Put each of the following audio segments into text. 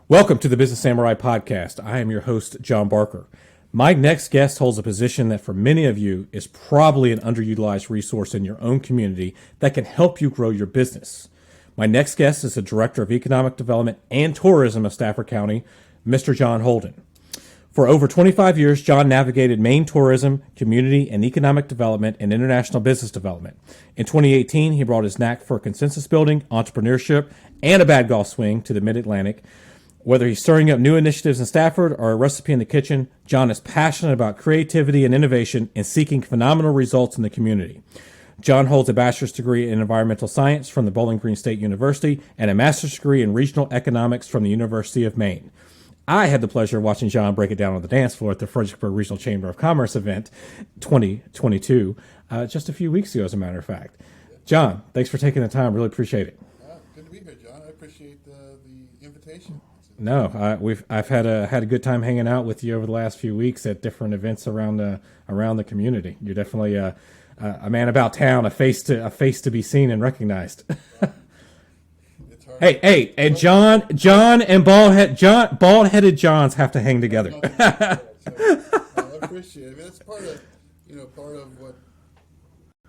Welcome to the Business Samurai Podcast. I am your host, John Barker. My next guest holds a position that for many of you is probably an underutilized resource in your own community that can help you grow your business. My next guest is the Director of Economic Development and Tourism of Stafford County, Mr. John Holden. For over 25 years, John navigated Maine tourism, community and economic development, and international business development. In 2018, he brought his knack for consensus building, entrepreneurship, and a bad golf swing to the Mid-Atlantic. Whether he's stirring up new initiatives in Stafford or a recipe in the kitchen, John is passionate about creativity and innovation and seeking phenomenal results in the community. John holds a bachelor's degree in environmental science from the Bowling Green State University and a master's degree in regional economics from the University of Maine. I had the pleasure of watching John break it down on the dance floor at the Fredericksburg Regional Chamber of Commerce event 2022 just a few weeks ago, as a matter of fact. John, thanks for taking the time. Really appreciate it. Good to be here, John. I appreciate the invitation. No, I've had a good time hanging out with you over the last few weeks at different events around the community. You're definitely a man about town, a face to be seen and recognized. Hey, and John and bald-headed Johns have to hang together. I appreciate it. I mean, that's part of what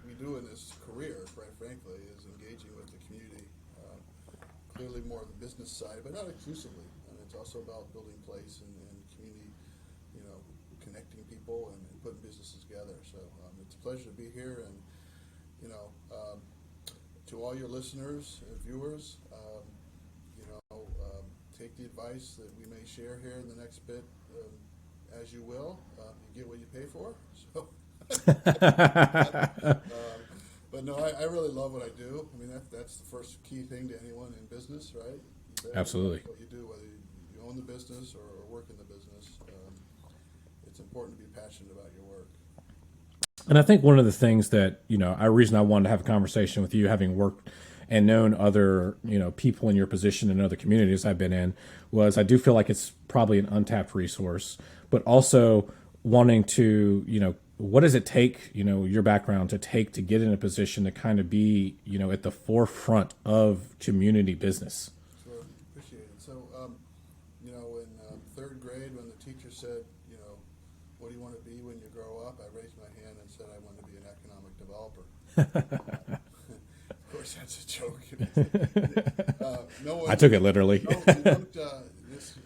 we do in this career, quite frankly, is engaging with the community. Clearly more on the business side, but not exclusively. And it's also about building place and community, connecting people and putting businesses together. So it's a pleasure to be here. And, to all your listeners and viewers, take the advice that we may share here in the next bit as you will. You get what you pay for. So, but no, I really love what I do. I mean, that's the first key thing to anyone in business, right? Absolutely. What you do, whether you own the business or work in the business, it's important to be passionate about your work. And I think one of the things that, reason I wanted to have a conversation with you, having worked and known other, people in your position in other communities I've been in, was I do feel like it's probably an untapped resource, but also wanting to, what does it take, your background to get in a position to kind of be, at the forefront of community business? Sure, appreciate it. So, in third grade, when the teacher said, what do you want to be when you grow up? I raised my hand and said I want to be an economic developer. Of course, that's a joke. I took it literally. This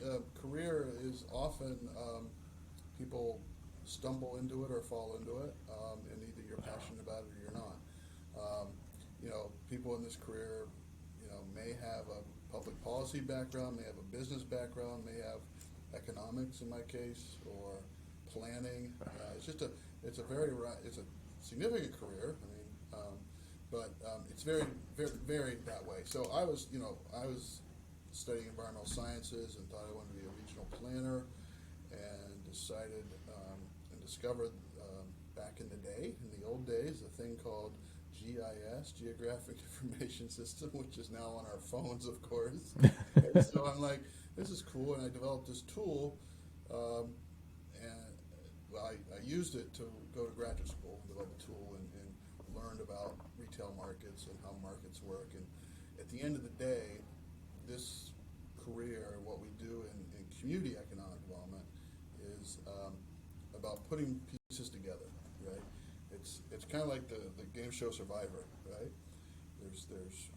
career is often people stumble into it or fall into it, and either you're passionate about it or you're not. People in this career, may have a public policy background, may have a business background, may have economics in my case, or planning. It's a significant career. I mean, but it's very, very varied that way. So I was studying environmental sciences and thought I wanted to be a regional planner, and decided and discovered back in the day, in the old days, a thing called GIS, Geographic Information System, which is now on our phones, of course. And so I'm like, this is cool, and I developed this tool, and I used it to go to graduate school, develop a tool, and learned about retail markets and how markets work. And at the end of the day, this career, what we do in community economic development, is about putting pieces together, right? It's kind of like the game show Survivor, right? There's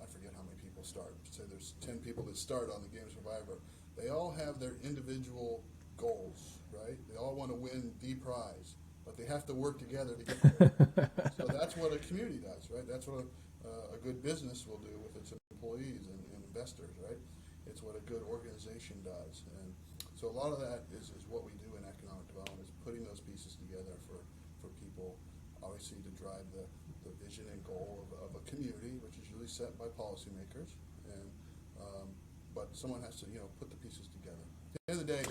I forget how many people start. Say there's 10 people that start on the game Survivor. They all have their individual goals, right? They all want to win the prize, but they have to work together to get there. So that's what a community does, right? That's what a good business will do with its employees and investors, right? It's what a good organization does. And so a lot of that is what we do in economic development, is putting those pieces together for people, obviously to drive the vision and goal of a community, which is usually set by policymakers. And but someone has to put the pieces together. At the end of the day,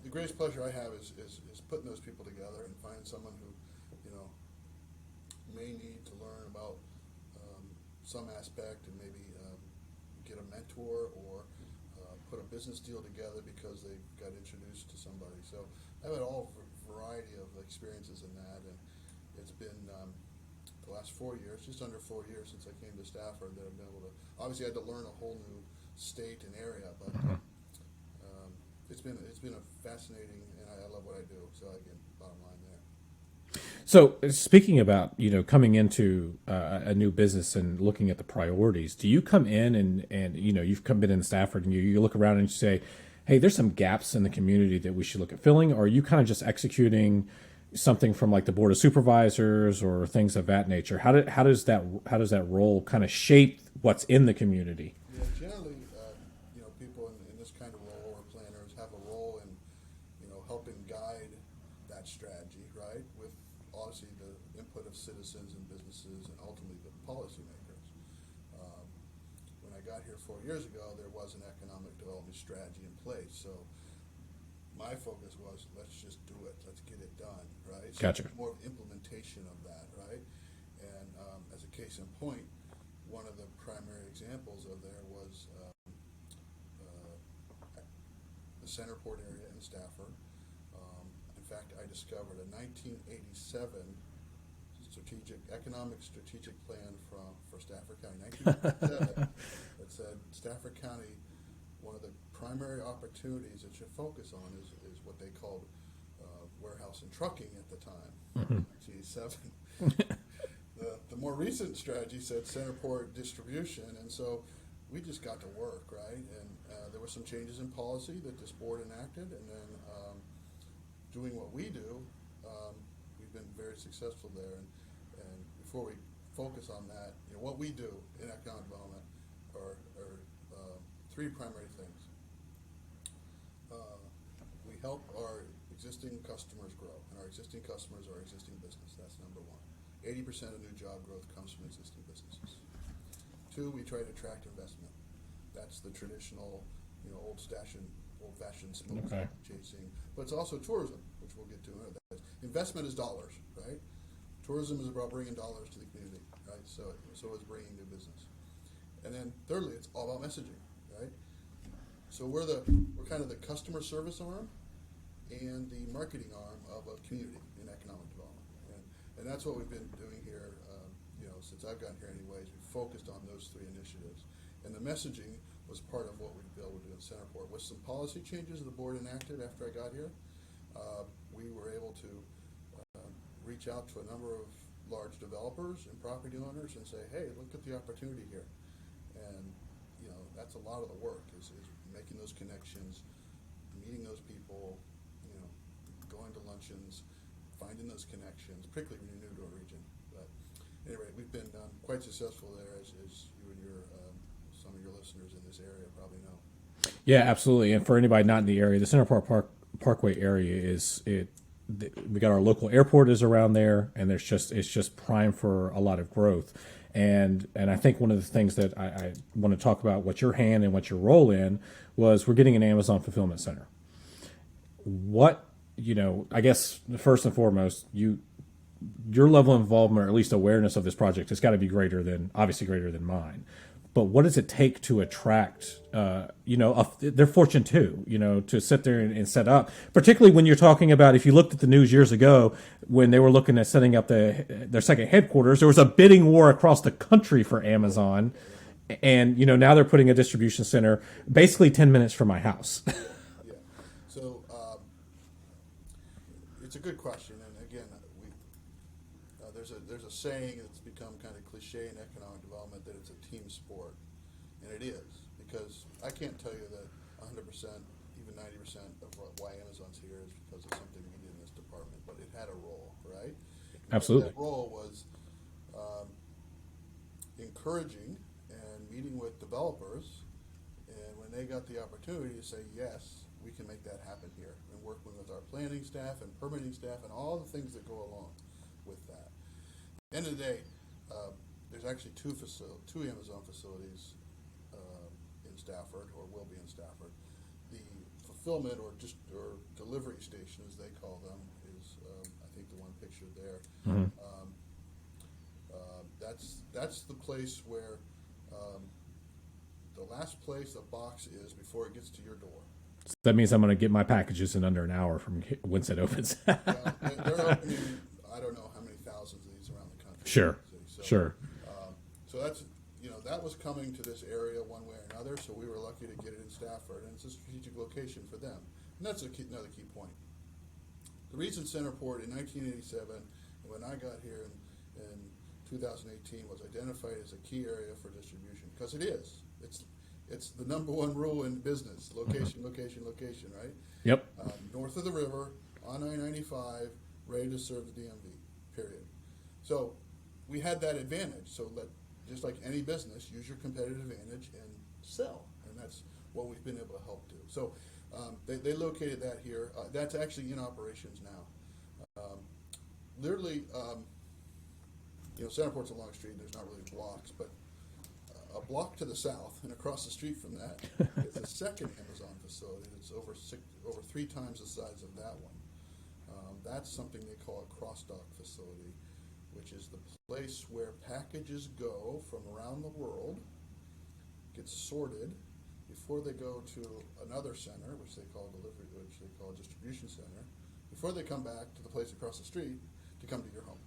the greatest pleasure I have is putting those people together and finding someone who may need to learn about some aspect, and maybe get a mentor or put a business deal together because they got introduced to somebody. So I've had all variety of experiences in that, and it's been the last 4 years, just under 4 years since I came to Stafford, that I've been able to, obviously I had to learn a whole new state and area, but it's been a fascinating, and I love what I do. So again, bottom line there. So speaking about, coming into a new business and looking at the priorities, do you come in and you've been in Stafford and you look around and you say, hey, there's some gaps in the community that we should look at filling? Or are you kind of just executing something from like the board of supervisors or things of that nature? How does that role kind of shape what's in the community? Yeah, generally, people in this kind of role or planners have a role in, helping guide that strategy, right? With obviously the input of citizens and businesses and ultimately the policymakers. When I got here 4 years ago, there was an economic development strategy in place. So my focus was, let's just do it. Let's get it done, right? So Gotcha. more of implementation of that, right? And as a case in point, one of the primary examples of there was the Centerport area in Stafford. In fact, I discovered a 1987 economic strategic plan for Stafford County, 1987, that said Stafford County, one of the primary opportunities it should focus on is what they called warehouse and trucking at the time, 1987. The more recent strategy said Centerport distribution, and so we just got to work, right? And there were some changes in policy that this board enacted, and then doing what we do, we've been very successful there. And before we focus on that, what we do in economic development are three primary things. We help our existing customers grow, and our existing customers are our existing business. That's number one. 80% of new job growth comes from existing businesses. Two, we try to attract investment. That's the traditional, old-fashioned smoke chasing. But it's also tourism, which we'll get to. Investment is dollars, right? Tourism is about bringing dollars to the community, right? So is bringing new business. And then thirdly, it's all about messaging, right? So we're kind of the customer service arm and the marketing arm of a community in economic development. And that's what we've been doing here, since I've gotten here anyways. We've focused on those three initiatives. And the messaging was part of what we've been able to do in Centerport. With some policy changes the board enacted after I got here, we were able to reach out to a number of large developers and property owners and say, hey, look at the opportunity here. And, that's a lot of the work is making those connections, meeting those people, going to luncheons, finding those connections, particularly when you're new to a region. But anyway, we've been quite successful there, as you and some of your listeners in this area probably know. Yeah, absolutely. And for anybody not in the area, the Centerport Parkway area we got our local airport is around there, and it's just prime for a lot of growth. And I think one of the things that I want to talk about what your hand and what your role in was we're getting an Amazon fulfillment center. I guess first and foremost, your level of involvement or at least awareness of this project has got to be obviously greater than mine. But what does it take to attract, they're Fortune 2, to sit there and set up, particularly when you're talking about, if you looked at the news years ago, when they were looking at setting up their second headquarters, there was a bidding war across the country for Amazon. And, now they're putting a distribution center basically 10 minutes from my house. Yeah. So it's a good question. And again, there's a saying that's become kind of cliche in economic development that it's a team sport, and it is, because I can't tell you that 100%, even 90% of why Amazon's here is because of something we did in this department, but it had a role, right? Absolutely. That role was encouraging and meeting with developers, and when they got the opportunity to say, yes, we can make that happen here, and working with our planning staff and permitting staff and all the things that go along with that. At the end of the day, there's actually two Amazon facilities in Stafford, or will be in Stafford. The fulfillment or delivery station, as they call them, is I think the one pictured there. Mm-hmm. That's the place where the last place a box is before it gets to your door. So that means I'm going to get my packages in under an hour from once it opens. They're opening, I don't know how many thousands of these around the country. Sure. Sure. So that's, that was coming to this area one way or another, so we were lucky to get it in Stafford, and it's a strategic location for them. And that's another key point. The reason Centerport in 1987, and when I got here in 2018, was identified as a key area for distribution, because it is. It's the number one rule in business: location, location, location. Right? Yep. North of the river, on I-95, ready to serve the DMV. Period. So we had that advantage. So just like any business, use your competitive advantage and sell, and that's what we've been able to help do. So they located that here. That's actually in operations now. Literally, Centerport's a long street. There's not really blocks, but a block to the south and across the street from that is a second Amazon facility that's over 3 times the size of that one. That's something they call a cross-dock facility, which is the place where packages go from around the world, get sorted before they go to another center, which they call a distribution center, before they come back to the place across the street to come to your home.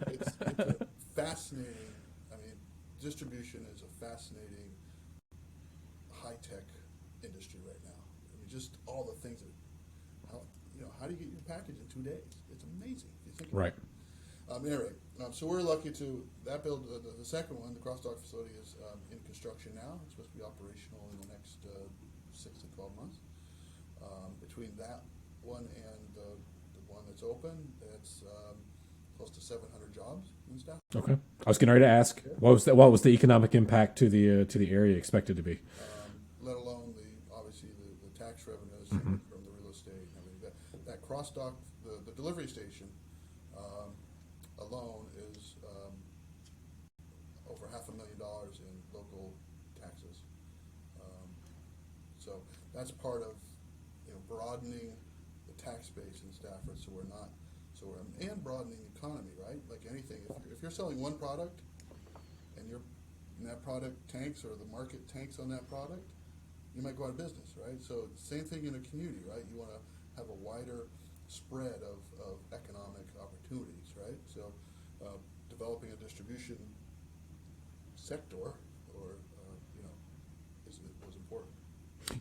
It's a fascinating. Distribution is a fascinating, high-tech industry right now. Just all the things how do you get your package in 2 days? It's amazing if you think about it. Anyway, so we're lucky to that build. The second one, the cross-dock facility, is in construction now. It's supposed to be operational in the next 6 to 12 months. Between that one and the one that's open, that's close to 700 jobs and stuff. Okay, I was getting ready to ask, what was the economic impact to the area expected to be? Let alone obviously the tax revenues from the real estate. That cross dock, the delivery station alone is over $500,000 in local taxes. So that's part of broadening the tax base in Stafford, and broadening the economy, right? Like anything, if you're selling one product and that product tanks, or the market tanks on that product, you might go out of business, right? So same thing in a community, right? You want to have a wider spread of economic opportunities, right? So developing a distribution sector was important.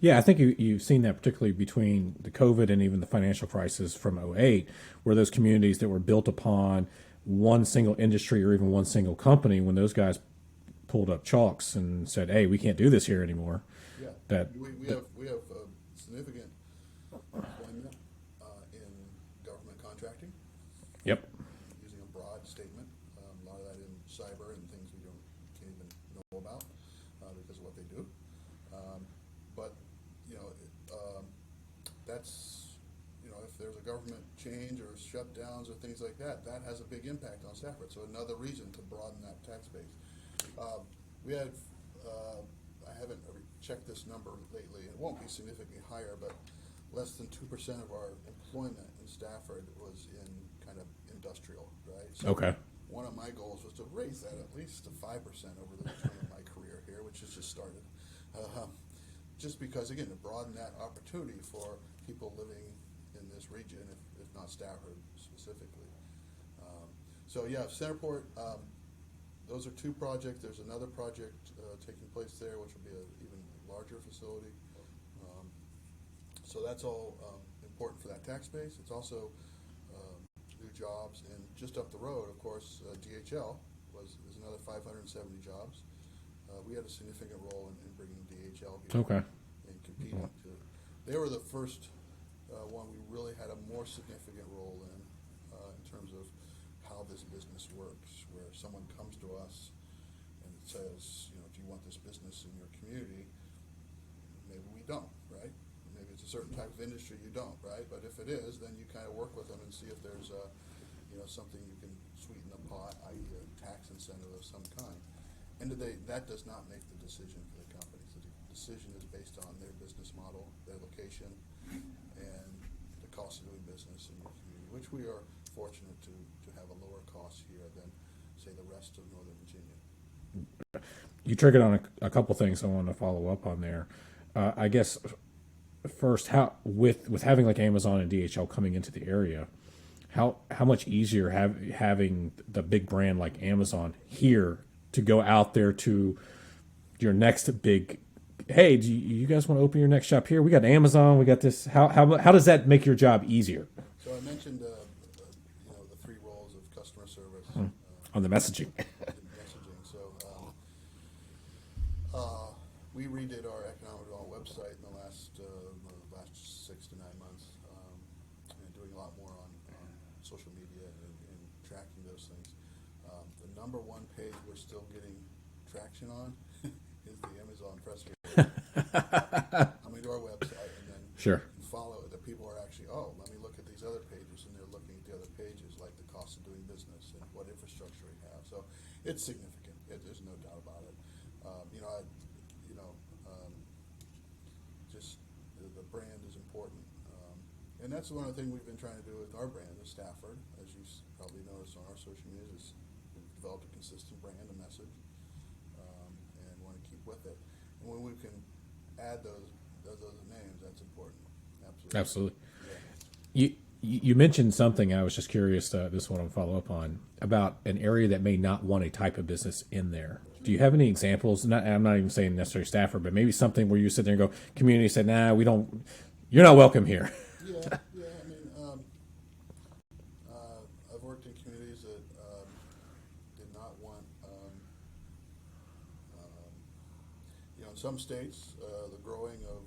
Yeah, I think you've seen that particularly between the COVID and even the financial crisis from '08, where those communities that were built upon one single industry or even one single company, when those guys pulled up chalks and said, "Hey, we can't do this here anymore." Yeah, we have significant employment in government contracting. Yep. Using a broad statement, a lot of that in cyber and things we can't even know about because of what they do. But that's if there's a government change or shutdowns or things like that, that has a big impact on Stafford. So another reason to broaden that tax base. We had I haven't checked this number lately. It won't be significantly higher, but less than 2% of our employment in Stafford was in kind of industrial, right? So Okay. One of my goals was to raise that at least to 5% over the term of my career here, which has just started. Just because, again, to broaden that opportunity for people living in this region, if not Stafford specifically. Centerport, those are 2 projects. There's another project taking place there, which will be an even larger facility. So that's all important for that tax base. It's also new jobs, and just up the road, of course, DHL is another 570 jobs. We had a significant role in bringing DHL here. Okay. And competing. They were the first one we really had a more significant role in terms of how this business works, where someone comes to us and says, do you want this business in your community? Maybe we don't, right? Maybe it's a certain type of industry you don't, right? But if it is, then you kind of work with them and see if there's something you can sweeten the pot, i.e. a tax incentive of some kind. End of the day, that does not make the decision for the company. So the decision is based on their business model, their location, and the cost of doing business in your community, which we are fortunate to have a lower cost here than, say, the rest of Northern Virginia. You triggered on a couple things I want to follow up on there. I guess first, how with having like Amazon and DHL coming into the area, how much easier having the big brand like Amazon here to go out there to your next big, hey, do you guys want to open your next shop here? We got Amazon, we got this. How does that make your job easier? So I mentioned, the three roles of customer service. On the messaging. Messaging. So we redid our economic development website in the last 6 to 9 months, and doing a lot more on social media and tracking those things. The number one page we're still getting traction on is the Amazon press release. Coming to our website and then Sure. follow it. The people are actually, let me look at these other pages, and they're looking at the other pages, like the cost of doing business and what infrastructure we have. So it's significant. There's no doubt about it. Just the brand is important, and that's one of the things we've been trying to do with our brand, is Stafford. As you probably noticed on our social media, is we've developed a consistent brand and message, and want to keep with it. And when we can add those names, that's important. Absolutely. Absolutely. Yeah. You mentioned something I was just curious, this one I'll follow up on, about an area that may not want a type of business in there. Do you have any examples? I'm not even saying necessarily Stafford, but maybe something where you sit there and go, community said, nah, we don't, you're not welcome here. Yeah. I mean, I've worked in communities that did not want, in some states, the growing of,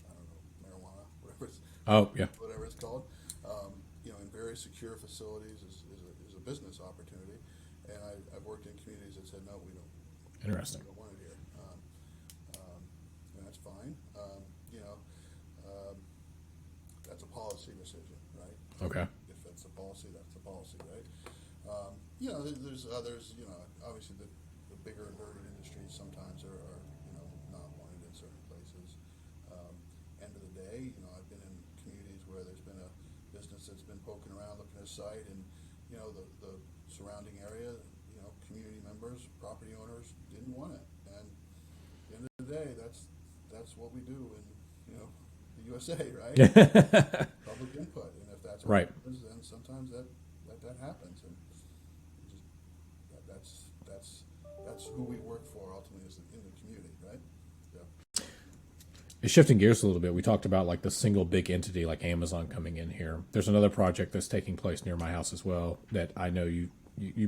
I don't know, marijuana, whatever it's called, in very secure facilities is a business opportunity. And I've worked in communities that said, no, we don't. Interesting. We don't want it here. And that's fine. That's a policy decision, right? Okay. If that's a policy, that's a policy, right? There's others, obviously the bigger inverted industries sometimes are not wanted in certain places. End of the day, I've been in communities where there's been a business that's been poking around, looking at a site, and, the surrounding area, community members, property owners didn't want it. And at the end of the day, that's what we do in, the USA, right? Public input. And if that's what Right. happens, then sometimes that happens. And that's who we work for ultimately, is in the community, right? Yeah. Shifting gears a little bit, we talked about like the single big entity like Amazon coming in here. There's another project that's taking place near my house as well that I know you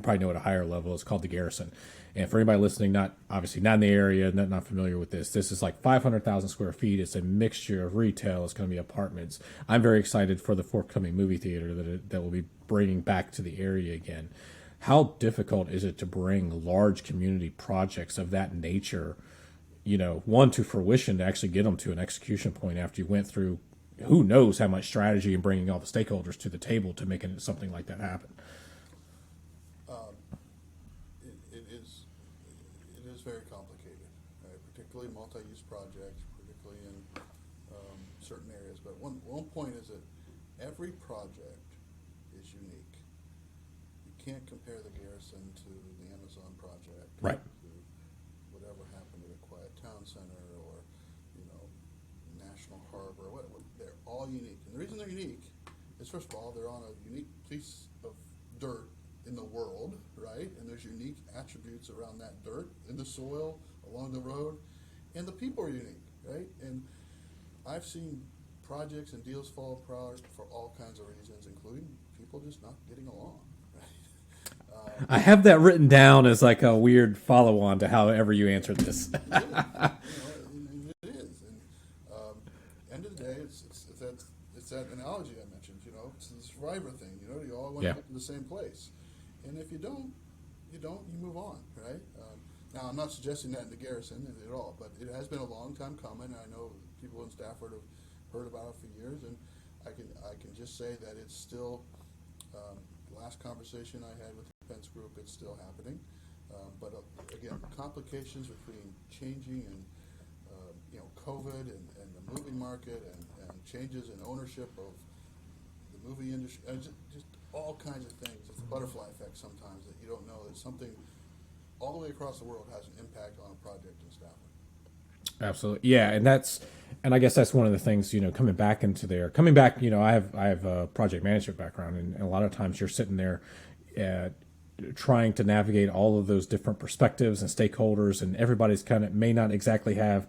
probably know at a higher level. It's called the Garrison. And for anybody listening, not in the area, not familiar with this is like 500,000 square feet. It's a mixture of retail. It's going to be apartments. I'm very excited for the forthcoming movie theater that will be bringing back to the area again. How difficult is it to bring large community projects of that nature, one to fruition, to actually get them to an execution point after you went through who knows how much strategy and bringing all the stakeholders to the table to making something like that happen? It is very complicated, right? Particularly multi-use projects, particularly in certain areas. But one point is that every project is unique. You can't compare the Garrison to the Amazon project, Right? To whatever happened at a Quiet Town Center or National Harbor. They're all unique, and the reason they're unique is, first of all, they're on a unique piece of dirt in the world, right? And there's unique attributes around that dirt, in the soil, along the road, and the people are unique, right? And I've seen projects and deals fall apart for all kinds of reasons, including people just not getting along, right? I have that written down as like a weird follow-on to however you answered this. It is. And end of the day, it's that analogy I mentioned. It's the survivor thing. You all want to get to the same place, and if you don't, you move on, right? Now, I'm not suggesting that in the Garrison at all, but it has been a long time coming. I know people in Stafford have heard about it for years, and I can just say that it's still. Last conversation I had with the defense group, it's still happening. But again, complications between changing and COVID and the movie market and changes in ownership of the movie industry, just all kinds of things. It's a butterfly effect sometimes that you don't know that something all the way across the world has an impact on a project in Stafford. Absolutely. Yeah. And I guess that's one of the things, coming back, I have a project management background, and a lot of times you're sitting there trying to navigate all of those different perspectives and stakeholders, and everybody's kind of may not exactly have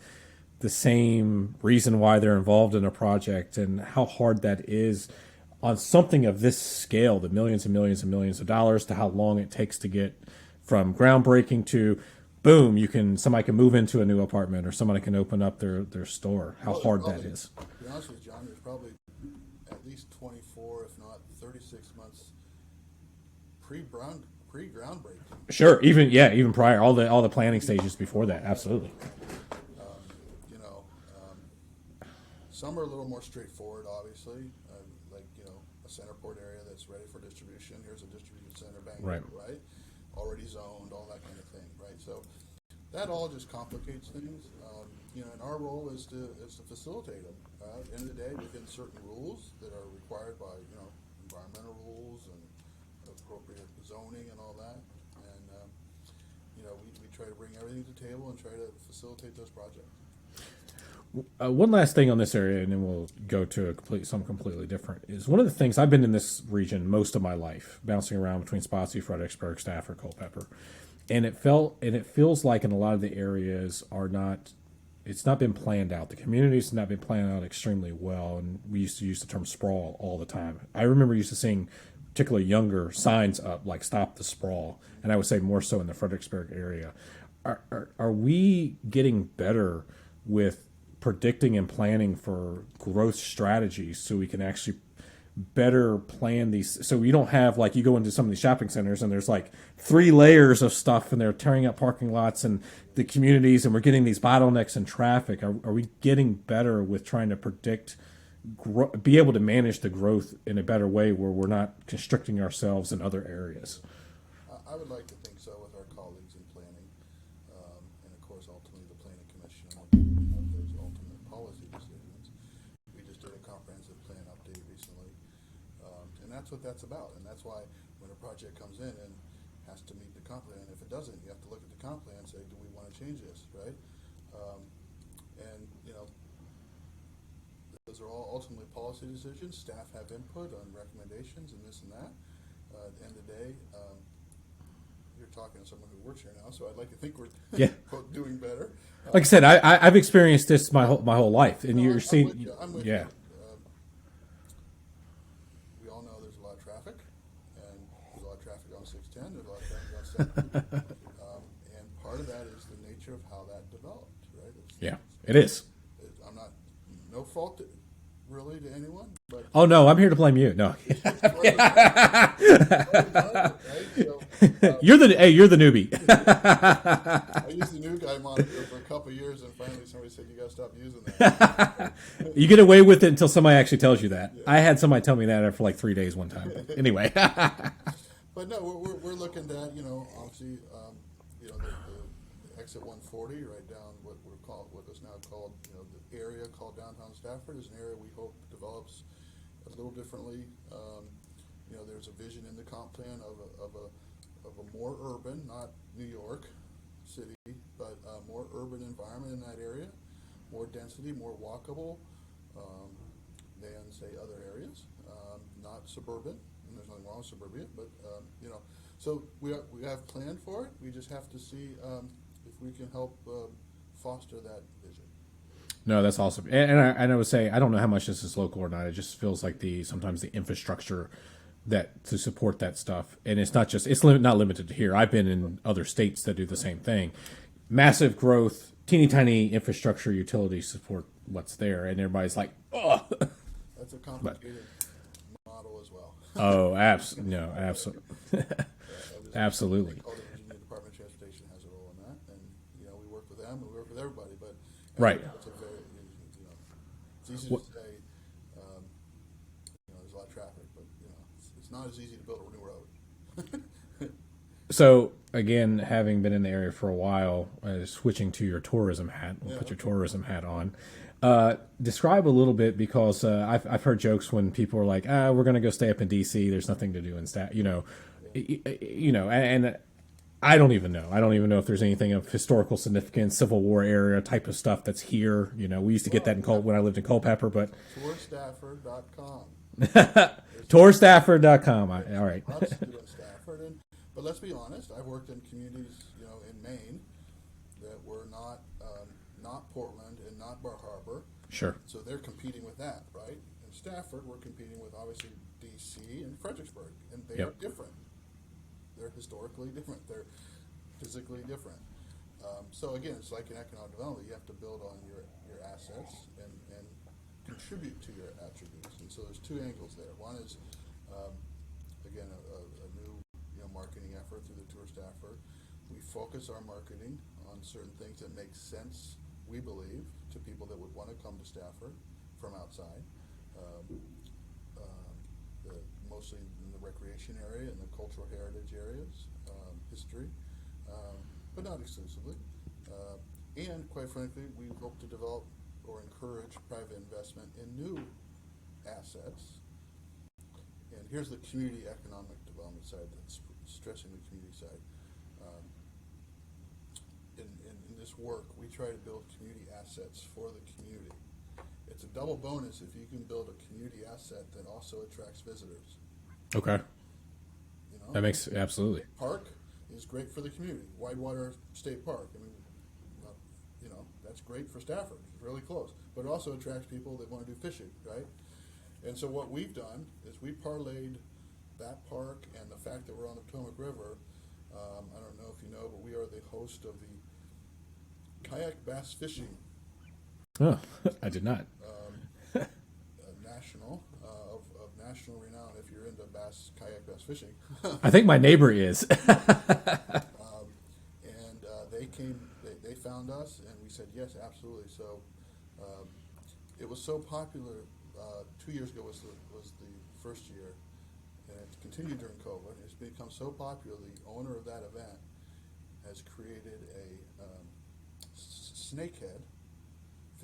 the same reason why they're involved in a project, and how hard that is on something of this scale, the millions and millions and millions of dollars, to how long it takes to get from groundbreaking to boom, somebody can move into a new apartment, or somebody can open up their store. How hard that is. To be honest with you, John, there's probably at least 24, if not 36 months pre-groundbreaking. Sure, even prior, all the planning stages before that, absolutely. Some are a little more straightforward, obviously, like a Centerport area that's ready for distribution. Here's a distribution center, bang, right? Already zoned, all that kind of thing, right? So that all just complicates things. And our role is to facilitate them. At the end of the day, within certain rules that are required by environmental rules and appropriate zoning and all that, and we try to bring everything to the table and try to facilitate those projects. One last thing on this area, and then we'll go to something completely different. Is one of the things I've been in this region most of my life, bouncing around between Spotsy, Fredericksburg, Stafford, Culpeper, and it feels like in a lot of the areas it's not been planned out. The communities have not been planned out extremely well, and we used to use the term sprawl all the time. I remember used to seeing particularly younger signs up like "Stop the Sprawl," and I would say more so in the Fredericksburg area. Are we getting better with predicting and planning for growth strategies so we can actually better plan these, so you don't have, like, you go into some of these shopping centers and there's like 3 layers of stuff and they're tearing up parking lots and the communities, and we're getting these bottlenecks in traffic? Are we getting better with trying to predict, be able to manage the growth in a better way where we're not constricting ourselves in other areas? I would like to think so with our colleagues in planning, and of course ultimately the Planning Commission of those ultimate policy decisions. We just did a comprehensive plan update recently, and that's what that's about. And that's why when a project comes in and has to meet the comp plan, if it doesn't, you have to look at the comp plan and say, do we want to change this, right? And those are all ultimately policy decisions. Staff have input on recommendations and this and that. At the end of the day, you're talking to someone who works here now, so I'd like to think we're doing better. Like I said, I've experienced this my whole life, and you're seeing, I'm with yeah. you. We all know there's a lot of traffic, and there's a lot of traffic on 610. There's a lot of traffic on 7. And part of that is the nature of how that developed, right? It is. I'm not, no fault really to anyone, but Oh no, I'm here to blame you. No, you're the newbie. I used the new guy moniker for a couple of years, and finally somebody said, you got to stop using that. You get away with it until somebody actually tells you that. I had somebody tell me that after like 3 days one time. Anyway. But no, we're looking at, obviously, the exit 140 right down what is now called, the area called downtown Stafford is an area we hope develops a little differently. There's a vision in the comp plan of a more urban, not New York City, but a more urban environment in that area, more density, more walkable than, say, other areas, not suburban. And there's nothing wrong with suburbia, but so we have planned for it. We just have to see if we can help foster that vision. No, that's awesome. And I would say, I don't know how much this is local or not. It just feels like sometimes the infrastructure that to support that stuff, and it's not limited to here. I've been in other states that do the same thing. Massive growth, teeny tiny infrastructure, utility support what's there, and everybody's like, oh. That's a complicated model as well. Oh, absolutely. Absolutely. The Virginia Department of Transportation has a role in that, and we work with them, we work with everybody, but right. It's a very, it's easy to say. There's a lot of traffic, but it's not as easy to build a new road. So again, having been in the area for a while, switching to your tourism hat, put your tourism hat on. Describe a little bit, because I've heard jokes when people are like, we're going to go stay up in D.C. There's nothing to do in and I don't even know. I don't even know if there's anything of historical significance, Civil War era type of stuff that's here. We used to get that when I lived in Culpeper, but tourstafford.com. tourstafford.com. All right. Lots to do in Stafford, But let's be honest, I've worked in communities, in Maine that were not Portland and not Bar Harbor. Sure. So they're competing with that, right? In Stafford, we're competing with obviously D.C. and Fredericksburg, and they are different. They're historically different. They're physically different. So again, it's like in economic development. You have to build on your assets and contribute to your attributes. And so there's two angles there. One is, again, a new marketing effort through the Tour Stafford. We focus our marketing on certain things that make sense, we believe, to people that would want to come to Stafford from outside. Mostly in the recreation area and the cultural heritage areas, history, but not exclusively. And quite frankly, we hope to develop or encourage private investment in new assets. And here's the community economic development side that's stressing the community side. In this work, we try to build community assets for the community. It's a double bonus if you can build a community asset that also attracts visitors. Okay. That makes absolutely. Park is great for the community. Whitewater State Park. I mean, that's great for Stafford. It's really close, but it also attracts people that want to do fishing, right? And so what we've done is we parlayed that park and the fact that we're on the Potomac River. I don't know if you know, but we are the host of the kayak bass fishing. Oh, I did not. National of national renown if you're into kayak bass fishing. I think my neighbor is. And they came, they found us, and we said yes, absolutely. So it was so popular. 2 years ago was the first year, and it continued during COVID. It's become so popular. The owner of that event has created a snakehead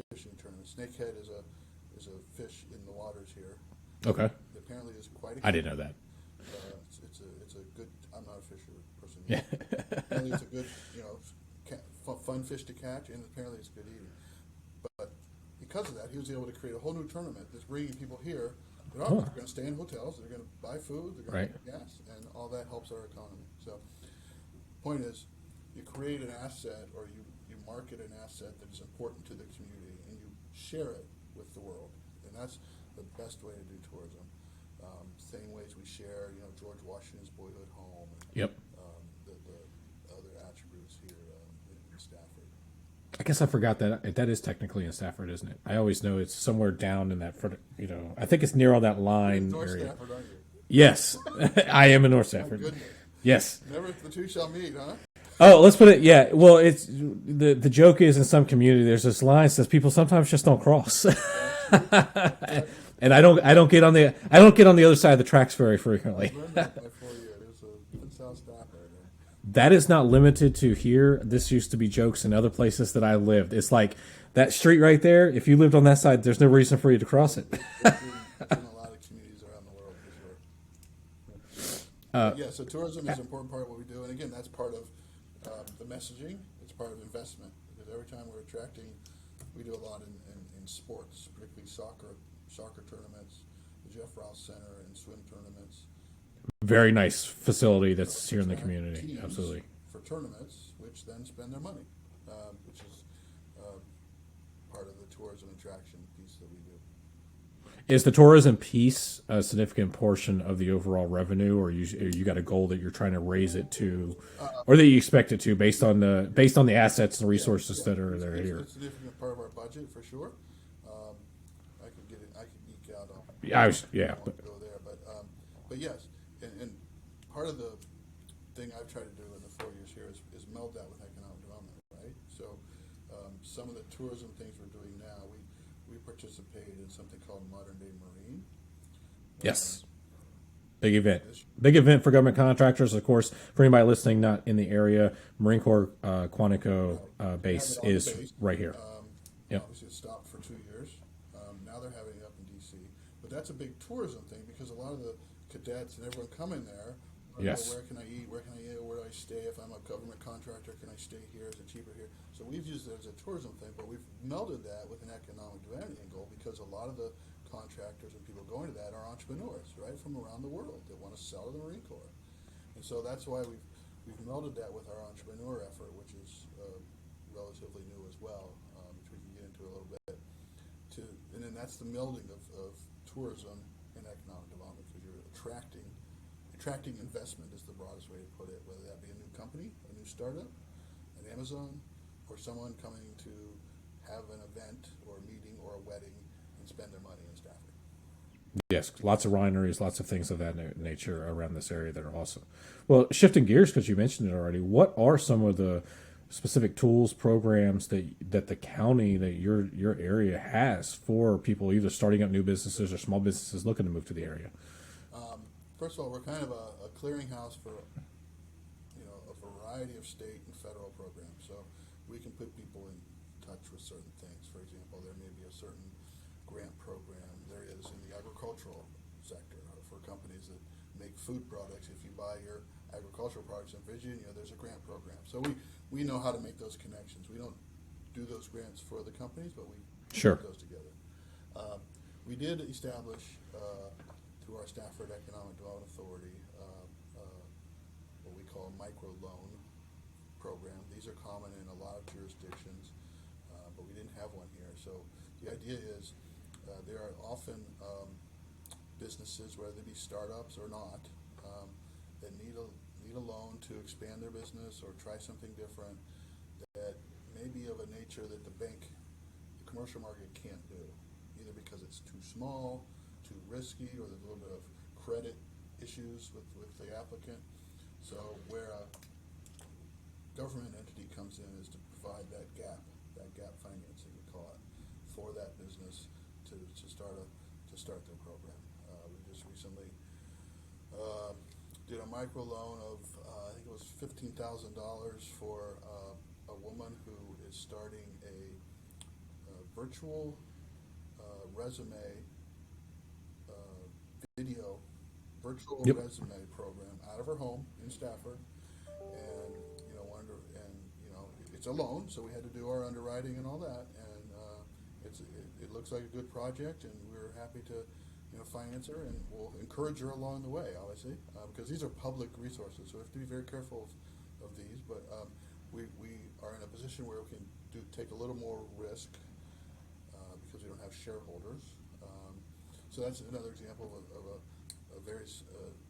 fishing tournament. Snakehead is a fish in the waters here. Okay. Apparently, is quite. I didn't know that. It's a good. I'm not a fisher person. Yeah. Apparently, it's a good fun fish to catch, and apparently it's good eating. But because of that, he was able to create a whole new tournament that's bringing people here. They're going to stay in hotels. They're going to buy food. They're going to get gas, and all that helps our economy. So, point is, you create an asset or you market an asset that is important to the community, and you share it with the world, and that's the best way to do tourism. Same ways we share, George Washington's boyhood home. And, Yep. The other attributes here in Stafford. I guess I forgot that is technically in Stafford, isn't it? I always know it's somewhere down in that, I think it's near on that line North area. Stafford, aren't you? Yes, I am in North Stafford. Oh, goodness. Yes. Never the two shall meet, huh? Oh, let's put it. Yeah. Well, it's the joke is in some community there's this line that says people sometimes just don't cross, and I don't get on the other side of the tracks very frequently. That is not limited to here. This used to be jokes in other places that I lived. It's like that street right there. If you lived on that side, there's no reason for you to cross it. In a lot of communities around the world, for sure. So tourism is an important part of what we do, and again, that's part of the messaging. It's part of investment, because every time we're attracting, we do a lot in sports, particularly soccer tournaments, the Jeff Rouse Center, and swim tournaments. Very nice facility that's here in the community. Absolutely. For tournaments, which then spend their money, which is part of the tourism attraction piece that we do. Is the tourism piece a significant portion of the overall revenue, or you got a goal that you're trying to raise it to, or that you expect it to, based on the assets and resources that are here? It's a significant part of our budget for sure. I could geek out on. Go there, but yes, and part of the thing I've tried to do in the 4 years here is meld that with economic development, right? So some of the tourism things we're doing now, we participate in something called Modern Day Marine. Yes. Big event. Big event for government contractors. Of course, for anybody listening not in the area, Marine Corps Quantico base is right here. Obviously, it stopped for 2 years. Now they're having it up in D.C. But that's a big tourism thing, because a lot of the cadets and everyone coming there. Yes. Where can I eat? Where can I eat? Where do I stay? If I'm a government contractor, can I stay here? Is it cheaper here? So we've used it as a tourism thing, but we've melded that with an economic development angle, because a lot of the contractors and people going to that are entrepreneurs, right, from around the world that want to sell to the Marine Corps. And so that's why we've melded that with our entrepreneur effort, which is relatively new as well, which we can get into a little bit. And then that's the melding of tourism and economic development, because you're attracting investment is the broadest way to put it, whether that be a new company, a new startup, an Amazon, or someone coming to have an event or a meeting or a wedding and spend their money in Stafford. Yes, lots of wineries, lots of things of that nature around this area that are awesome. Well, shifting gears, because you mentioned it already, what are some of the specific tools, programs that the county, that your area has for people either starting up new businesses or small businesses looking to move to the area? First of all, we're kind of a clearinghouse for a variety of state and federal programs. So we can put people in touch with certain things. For example, there may be a certain grant program there is in the agricultural sector for companies that make food products. If you buy your agricultural products in Virginia, there's a grant program. So we know how to make those connections. We don't do those grants for the companies, but we Sure. put those together. We did establish through our Stafford Economic Development Authority what we call a microloan program. These are common in a lot of jurisdictions, but we didn't have one here. So the idea is there are often businesses, whether they be startups or not, that need a loan to expand their business or try something different that may be of a nature that the commercial market can't do, either because it's too small, too risky, or there's a little bit of credit issues with the applicant. So where a government entity comes in is to provide that gap financing, we call it, for that business to start their program. We just recently did a microloan of I think it was $15,000 for a woman who is starting a virtual resume video virtual Yep. resume program out of her home in Stafford, and it's a loan, so we had to do our underwriting and all that, and it looks like a good project, and we're happy to finance her, and we'll encourage her along the way, obviously, because these are public resources, so we have to be very careful of these, but we are in a position where we can take a little more risk because we don't have shareholders. So that's another example of a very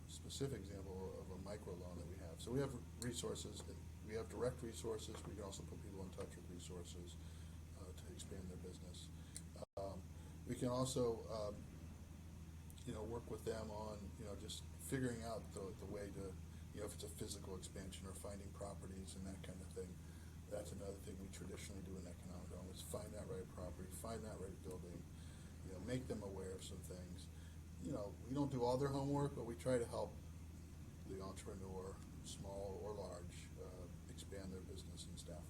specific example of a microloan that we have. So we have resources. We have direct resources. We can also put people in touch with resources to expand their business. We can also work with them on just figuring out the way to if it's a physical expansion or finding properties and that kind of thing. That's another thing we traditionally do in economic development, is find that right property, find that right building, make them aware of some things. We don't do all their homework, but we try to help the entrepreneur, small or large, expand their business in Stafford.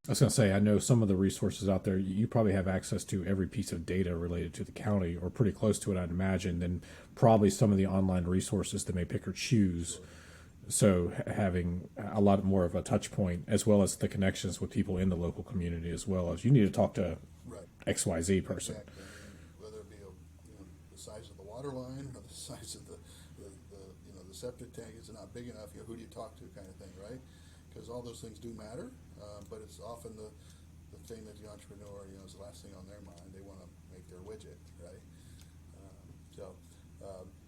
I was going to say, I know some of the resources out there, you probably have access to every piece of data related to the county, or pretty close to it, I'd imagine, than probably some of the online resources that may pick or choose. Sure. So having a lot more of a touch point, as well as the connections with people in the local community, as well as you need to talk to Right. XYZ person. Exactly. Whether it be the size of the water line or the size of the septic tank is not big enough. Who do you talk to, kind of thing, right? Because all those things do matter, but it's often the thing that the entrepreneur is the last thing on their mind. They want to make their widget, right?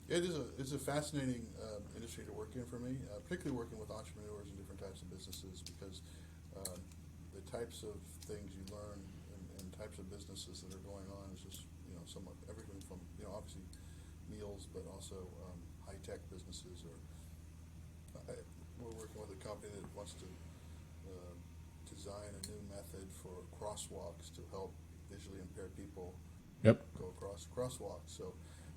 It's a fascinating industry to work in for me, particularly working with entrepreneurs and different types of businesses, because the types of things you learn and types of businesses that are going on is just somewhat everything from obviously meals, but also high-tech businesses. We're working with a company that wants to design a new method for crosswalks to help visually impaired people Yep. go across crosswalks. So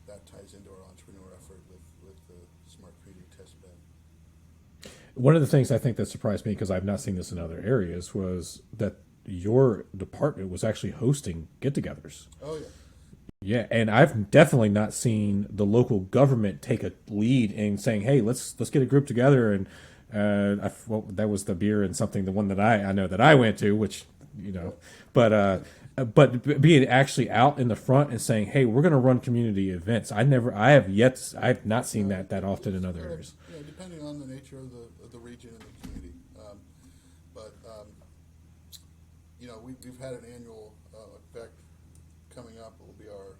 that ties into our entrepreneur effort with the Smart Community Test Bed. One of the things I think that surprised me, because I've not seen this in other areas, was that your department was actually hosting get-togethers. Oh, yeah. Yeah, and I've definitely not seen the local government take a lead in saying, "Hey, let's get a group together." And that was the beer and something, the one that I know that I went to, which but but being actually out in the front and saying, "Hey, we're going to run community events." I've not seen that often in other areas. Depending on the nature of the region and the community. But we've had an annual, in fact, coming up will be our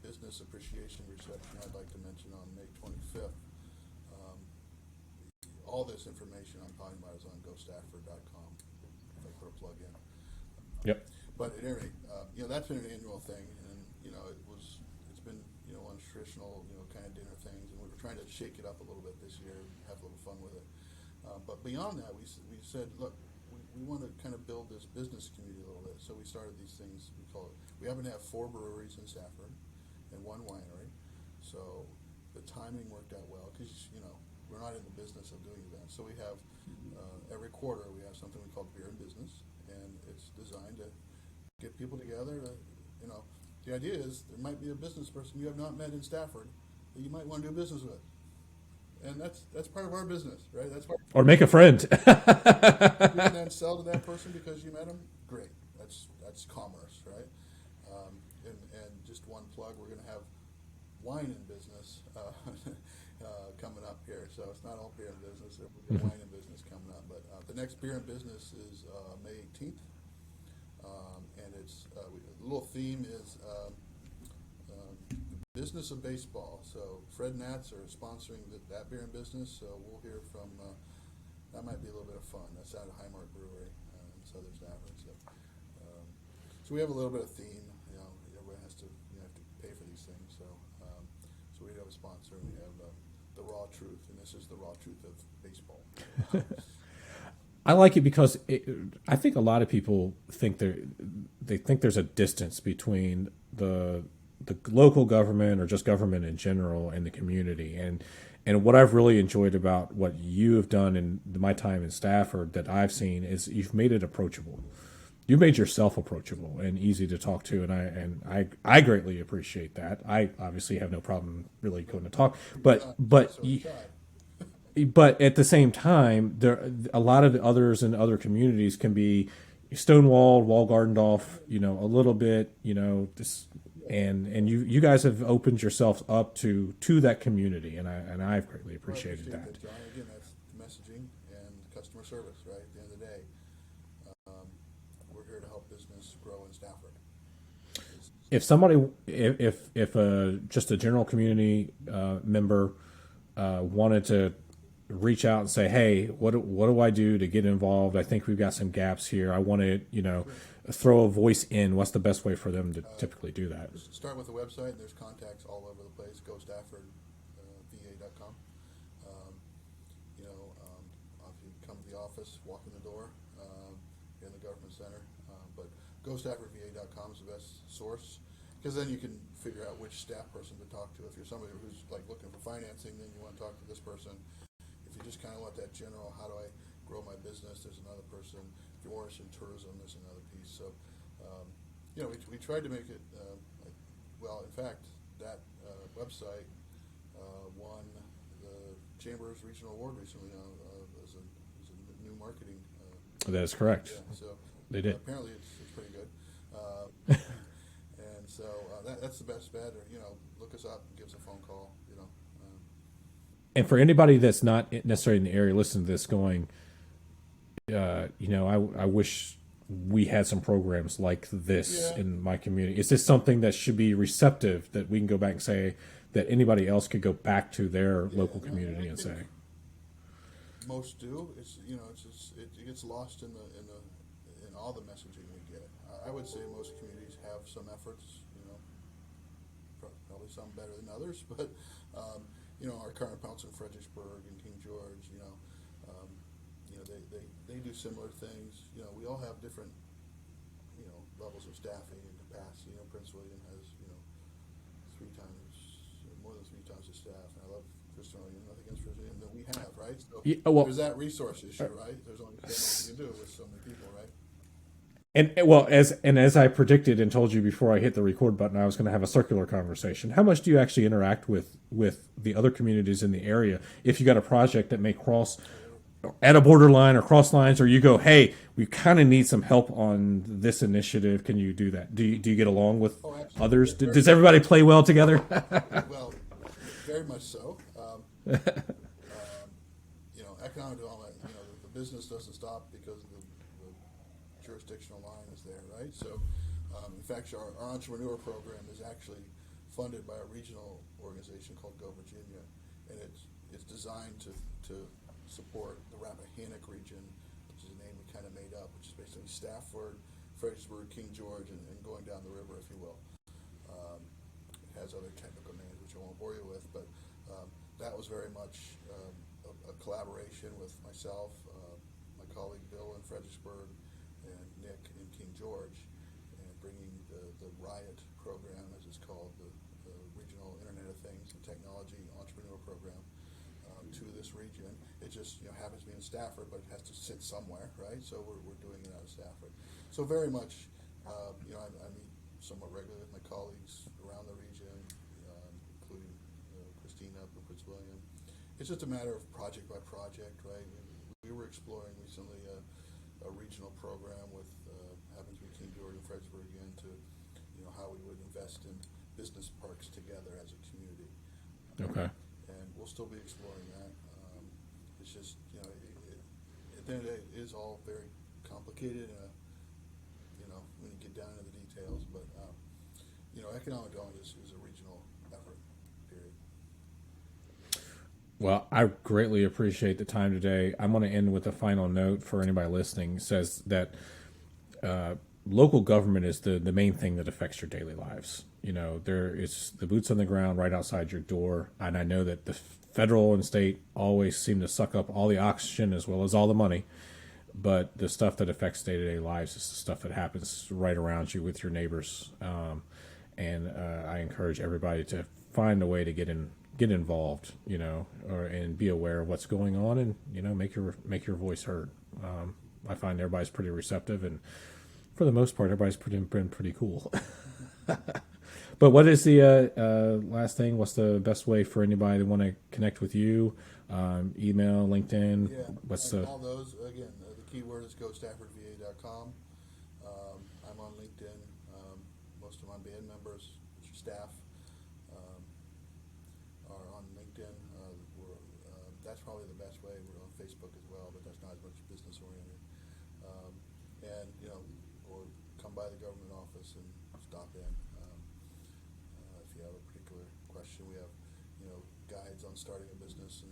business appreciation reception. I'd like to mention on May 25th. All this information I'm talking about is on gostafford.com. If I put a plug in. Yep. But at any rate, that's been an annual thing, and it's been one of traditional kind of dinner things, and we were trying to shake it up a little bit this year, have a little fun with it. But beyond that, we said, look, we want to kind of build this business community a little bit, so we started these things. We happen to have 4 breweries in Stafford and 1 winery, so the timing worked out well because we're not in the business of doing events. So we have every quarter we have something we call Beer and Business, and it's designed to get people together. The idea is there might be a business person you have not met in Stafford that you might want to do business with, and that's part of our business, right? That's part. Or make a friend. You can then sell to that person because you met him. Great, that's commerce, right? And just one plug, we're going to have wine in business. Coming up here, so it's not all beer and business. There will be wine and business coming up, but the next beer and business is May 18th, and it's the little theme is business of baseball. So Fred Nats are sponsoring that beer and business, so we'll hear from. That might be a little bit of fun. That's out of Highmark Brewery in Southern Stafford. So we have a little bit of theme. Everyone has to have to pay for these things. So we have a sponsor. And we have. The raw truth, and this is the raw truth of baseball. I like it because I think a lot of people think they think there's a distance between the local government or just government in general and the community. And what I've really enjoyed about what you have done in my time in Stafford that I've seen is you've made it approachable. You made yourself approachable and easy to talk to, and I greatly appreciate that. I obviously have no problem really going to talk, but at the same time, a lot of the others in other communities can be stonewalled, wall gardened off, a little bit, and you guys have opened yourselves up to that community, and I've greatly appreciated that. John. Again, that's messaging and customer service, right? At the end of the day. We're here to help business grow in Stafford. If somebody, if just a general community member wanted to reach out and say, "Hey, what do I do to get involved? I think we've got some gaps here. I want to, throw a voice in." What's the best way for them to typically do that? Start with the website. There's contacts all over the place. GoStaffordVA.com. If you come to the office, walk in the door. In the government center, but GoStaffordVA.com is the best source because then you can figure out which staff person to talk to. If you're somebody who's like looking for financing, then you want to talk to this person. If you just kind of want that general, how do I grow my business? There's another person. If you're more interested in tourism, there's another piece. So, we tried to make it. In fact, that website won the Chamber's Regional Award recently as a new marketing. That is correct. Yeah, so they did. Apparently, it's pretty good. And so that's the best bet. Or look us up, give us a phone call. And for anybody that's not necessarily in the area listening to this, going, I wish we had some programs like this in my community. Is this something that should be receptive that we can go back and say that anybody else could go back to their local community and say? Most do. It gets lost in all the messaging we get. I would say most communities have some efforts. Probably some better than others, but our current Pounce and Fredericksburg and King George, they do similar things. We all have different levels of staffing and capacity. Prince William has more than three times the staff, and I love Prince William. Nothing against Prince William that we have, right? So there's that resource issue, right? There's only so much you can do with so many people, right? As I predicted and told you before I hit the record button, I was going to have a circular conversation. How much do you actually interact with the other communities in the area? If you got a project that may cross at a borderline or cross lines, or you go, hey, we kind of need some help on this initiative. Can you do that? Do you get along with Oh, absolutely. others? Does everybody play well together? Well, very much so. Economic development, the business doesn't stop because the jurisdictional line is there, right? So, in fact, our entrepreneur program is actually funded by a regional organization called Go Virginia, and it's designed to support the Rappahannock region, which is a name we kind of made up, which is basically Stafford, Fredericksburg, King George, and going down the river, if you will. It has other technical names, which I won't bore you with, but that was very much a collaboration with myself, my colleague Bill in Fredericksburg, and Nick in King George, and bringing the RIOT program, as it's called, the Regional Internet of Things and Technology Entrepreneur Program, to this region. It just happens to be in Stafford, but it has to sit somewhere, right? So we're doing it out of Stafford. So very much, I meet somewhat regularly with my colleagues around the region, including Christina up in Prince William. It's just a matter of project by project, right? We were exploring recently a regional program with happens to be King George and Fredericksburg again, to how we would invest in business parks together as a community. Okay. And we'll still be exploring that. It's just at the end of the day, it is all very complicated. When you get down into the details, but economic development is a regional effort. Period. Well, I greatly appreciate the time today. I'm going to end with a final note for anybody listening. It says that local government is the main thing that affects your daily lives. There is the boots on the ground right outside your door. And I know that the federal and state always seem to suck up all the oxygen as well as all the money. But the stuff that affects day-to-day lives is the stuff that happens right around you with your neighbors. I encourage everybody to find a way to get involved, and be aware of what's going on, and make your voice heard. I find everybody's pretty receptive, and for the most part, everybody's been pretty cool. But what is the last thing? What's the best way for anybody to want to connect with you? Email, LinkedIn. Yeah, What's all those again? The keyword is gostaffordva.com. I'm on LinkedIn. Most of my band members, staff, are on LinkedIn. That's probably the best way. We're on Facebook as well, but that's not as much business oriented. Or come by the government office and stop in. If you have a particular question, we have guides on starting a business and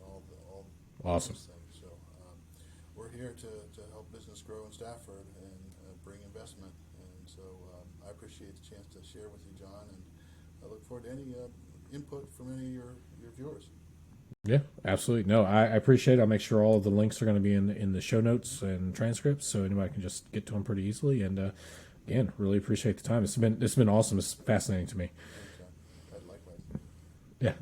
all awesome those things. So we're here to help business grow in Stafford and bring investment. And so I appreciate the chance to share with you, John, and I look forward to any input from any of your viewers. Yeah, absolutely. No, I appreciate it. I'll make sure all of the links are going to be in the show notes and transcripts, so anybody can just get to them pretty easily. And again, really appreciate the time. It's been awesome. It's fascinating to me. Likewise. Yeah.